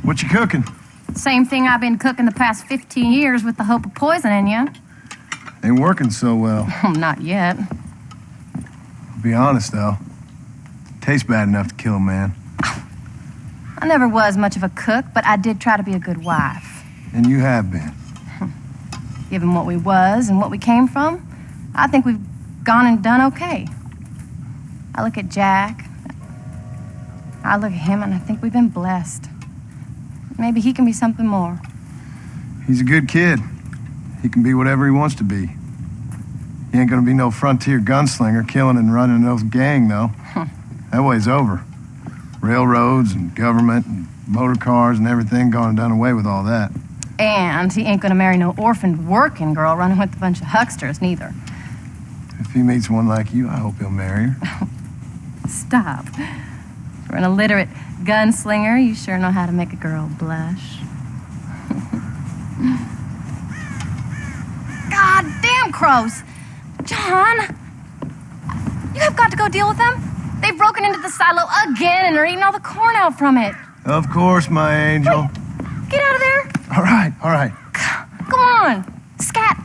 What you cooking? Same thing I've been cooking the past 15 years with the hope of poisoning you. Ain't working so well. Not yet. I'll be honest, though. Tastes bad enough to kill a man. I never was much of a cook, but I did try to be a good wife. And you have been. Given what we was and what we came from, I think we've gone and done okay. I look at Jack. I look at him, and I think we've been blessed. Maybe he can be something more. He's a good kid. He can be whatever he wants to be. He ain't gonna be no frontier gunslinger killing and running those gang, though. That way's over. Railroads and government and motor cars and everything gone and done away with all that. And he ain't gonna marry no orphaned working girl running with a bunch of hucksters, neither. If he meets one like you, I hope he'll marry her. Stop. For an illiterate gunslinger, you sure know how to make a girl blush. God damn crows! John! You have got to go deal with them. They've broken into the silo again and are eating all the corn out from it. Of course, my angel. Wait, get out of there. All right, all right. Come on. Scat.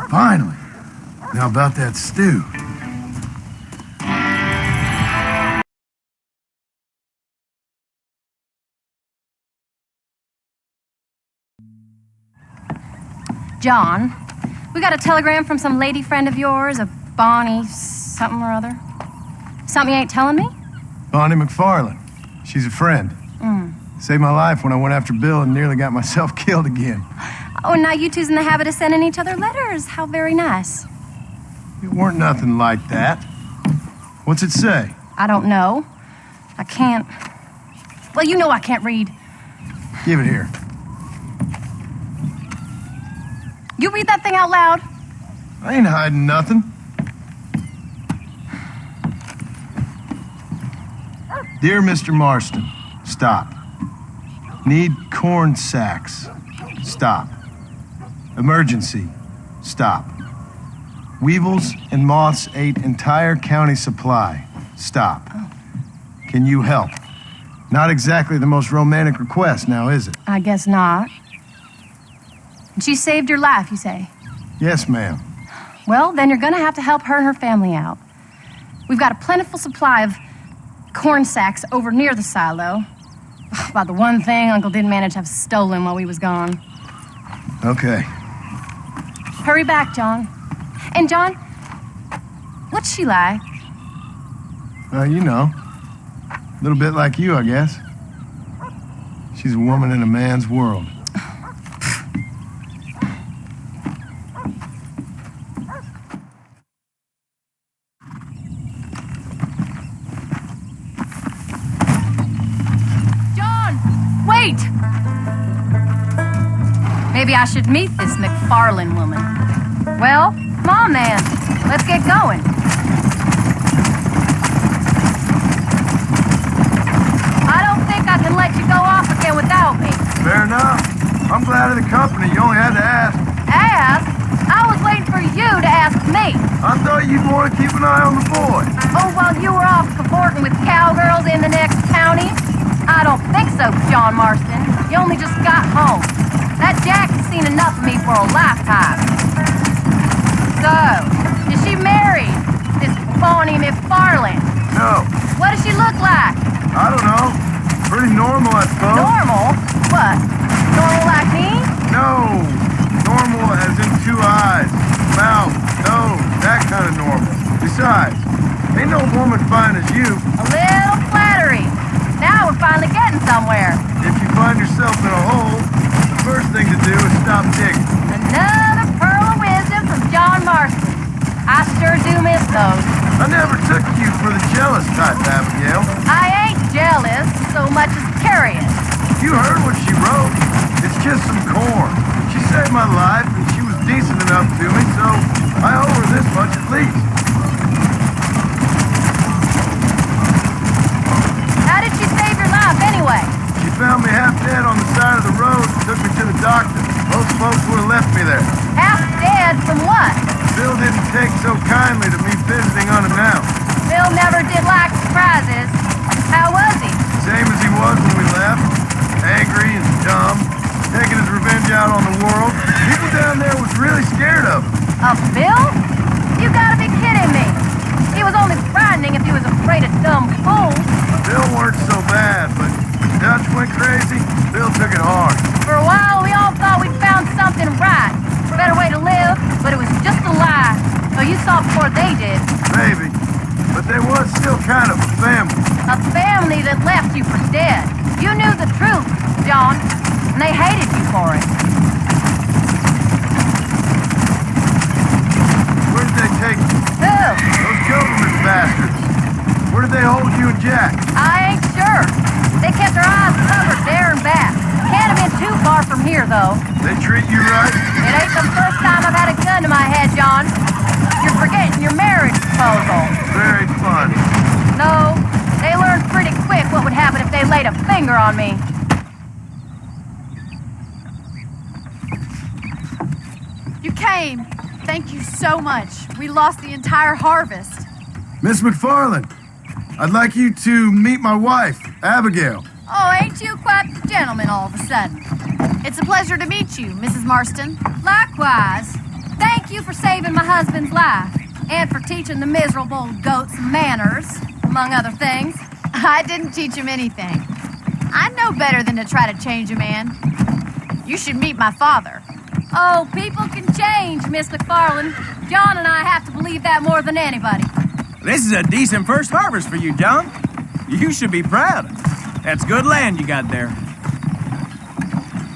Finally. Now about that stew. John, we got a telegram from some lady friend of yours, a Bonnie something or other. Something you ain't telling me? Bonnie McFarland. She's a friend. Saved my life when I went after Bill and nearly got myself killed again. Oh, and now you two's in the habit of sending each other letters. How very nice. It weren't nothing like that. What's it say? I don't know. I can't... Well, you know I can't read. Give it here. You read that thing out loud. I ain't hiding nothing. Dear Mr. Marston, stop. Need corn sacks. Stop. Emergency. Stop. Weevils and moths ate entire county supply. Stop. Can you help? Not exactly the most romantic request now, is it? I guess not. She saved your life, you say? Yes, ma'am. Well, then you're gonna have to help her and her family out. We've got a plentiful supply of corn sacks over near the silo. About the one thing Uncle didn't manage to have stolen while we was gone. Okay. Hurry back, John. And John, what's she like? You know. A little bit like you, I guess. She's a woman in a man's world. Maybe I should meet this McFarlane woman. Well, come on then. Let's get going. I don't think I can let you go off again without me. Fair enough. I'm glad of the company. You only had to ask. Ask? I was waiting for you to ask me. I thought you'd want to keep an eye on the boy. Oh, while you were off cavorting with cowgirls in the next county? I don't think so, John Marston. You only just got home. That Jack has seen enough of me for a lifetime. So, is she married? This Bonnie McFarlane? No. What does she look like? I don't know. Pretty normal, I suppose. Normal? What? Normal like me? No. Normal as in 2 eyes, mouth, nose, that kind of normal. Besides, ain't no woman fine as you. A little flattery. Now we're finally getting somewhere. If you find yourself in a hole, the first thing to do is stop digging. Another pearl of wisdom from John Marston. I sure do miss those. I never took you for the jealous type, Abigail. I ain't jealous so much as curious. You heard what she wrote. It's just some corn. She saved my life, and she was decent enough to me, so I owe her this much at least. How did she save your life anyway? She found me half dead on the side of the road and took me to the doctor. Most folks would have left me there. Half dead from what? Bill didn't take so kindly to me visiting unannounced. Bill never did like surprises. How was he? Same as he was when we left. Angry and dumb. Taking his revenge out on the world. People down there was really scared of him. Of Bill? You gotta be kidding me. He was only frightening if he was afraid of dumb fools. Bill weren't so bad, but Dutch went crazy. Bill took it hard. For a while, we all thought we'd found something right. A better way to live, but it was just a lie. So you saw before they did. Maybe. But there was still kind of a family. A family that left you for dead. You knew the truth, John, and they hated you for it. Where did they take you? Who? Those government bastards. Where did they hold you and Jack? I ain't sure. They kept their eyes covered there and back. Can't have been too far from here, though. They treat you right? It ain't the first time I've had a gun to my head, John. You're forgetting your marriage proposal. Very funny. No, they learned pretty quick what would happen if they laid a finger on me. You came. Thank you so much. We lost the entire harvest. Miss McFarlane, I'd like you to meet my wife, Abigail. Oh, ain't you quite the gentleman all of a sudden? It's a pleasure to meet you, Mrs. Marston. Likewise. Thank you for saving my husband's life, and for teaching the miserable goats manners, among other things. I didn't teach him anything. I know better than to try to change a man. You should meet my father. Oh, people can change, Miss McFarlane. John and I have to believe that more than anybody. This is a decent first harvest for you, John. You should be proud. That's good land you got there.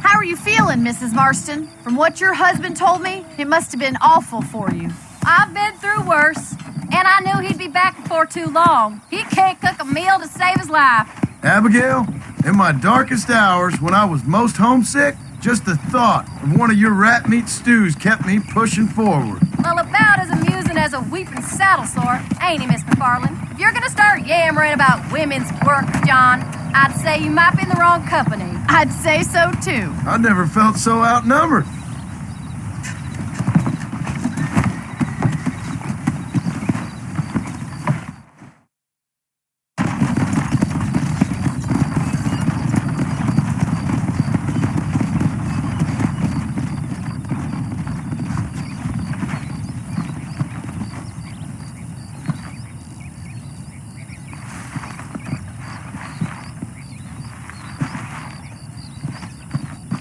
How are you feeling, Mrs. Marston? From what your husband told me, it must have been awful for you. I've been through worse, and I knew he'd be back before too long. He can't cook a meal to save his life. Abigail, in my darkest hours, when I was most homesick, just the thought of one of your rat meat stews kept me pushing forward. Well, about as amusing as a weeping saddle sore, ain't he, Miss McFarlane? If you're gonna start yammering about women's work, John, I'd say you might be in the wrong company. I'd say so, too. I never felt so outnumbered.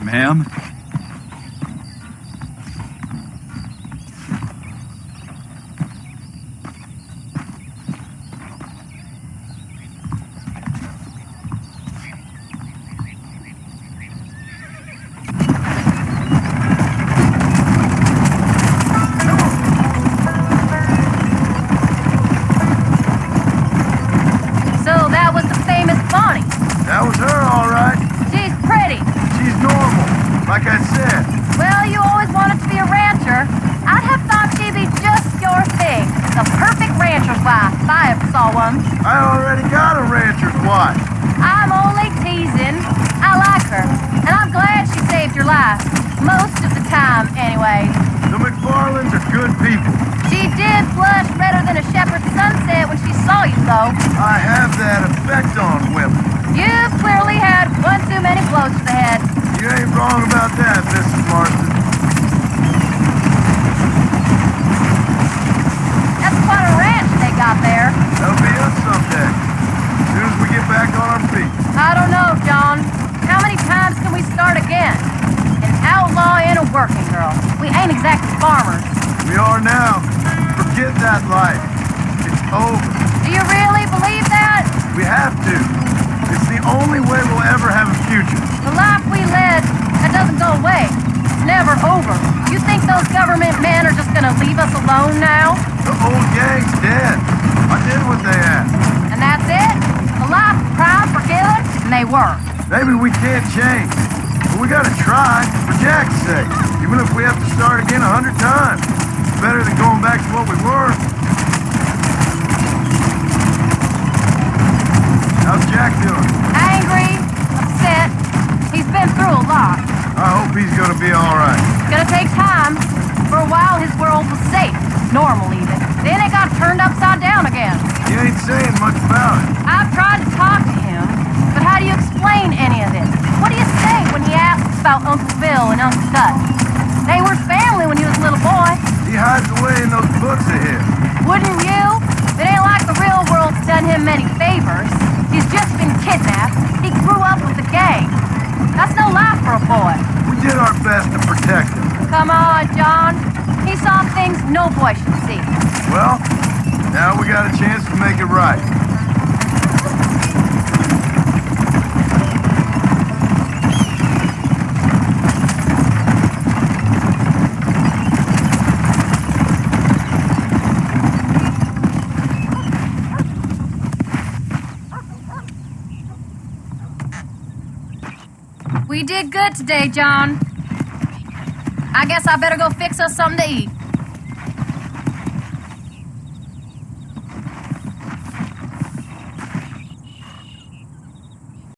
Ma'am? So that was the famous Bonnie. That was her, all right. She's pretty. She's normal. Like I people. She did blush redder than a shepherd's sunset when she saw you, though. I have that effect on women. You've clearly had one too many blows to the head. You ain't wrong about that, Mrs. Marston. That's quite a ranch they got there. That'll be us someday. As soon as we get back on our feet. I don't know, John. How many times can we start again? An outlaw and a working girl. We ain't exactly farmers. We are now. Forget that life. It's over. Do you really believe that? We have to. It's the only way we'll ever have a future. The life we led, that doesn't go away. It's never over. You think those government men are just gonna leave us alone now? The old gang's dead. I did what they asked. And that's it? A life of crime forgiven? And they were. Maybe we can't change. But we gotta try, for Jack's sake. Even if we have to start again 100 times. It's better than going back to what we were. How's Jack doing? Angry, upset. He's been through a lot. I hope he's gonna be alright. It's gonna take time. For a while, his world was safe. Normal, even. Then it got turned upside down again. You ain't saying much about it. I've tried to talk to him, but how do you explain any of this? What do you say when he asks about Uncle Bill and Uncle Gus? They were family when he was a little boy. He hides away in those books of his. Wouldn't you? It ain't like the real world's done him many favors. He's just been kidnapped. He grew up with the gang. That's no life for a boy. We did our best to protect him. Come on, John. He saw things no boy should see. Well, now we got a chance to make it right. We did good today, John. I guess I better go fix us something to eat.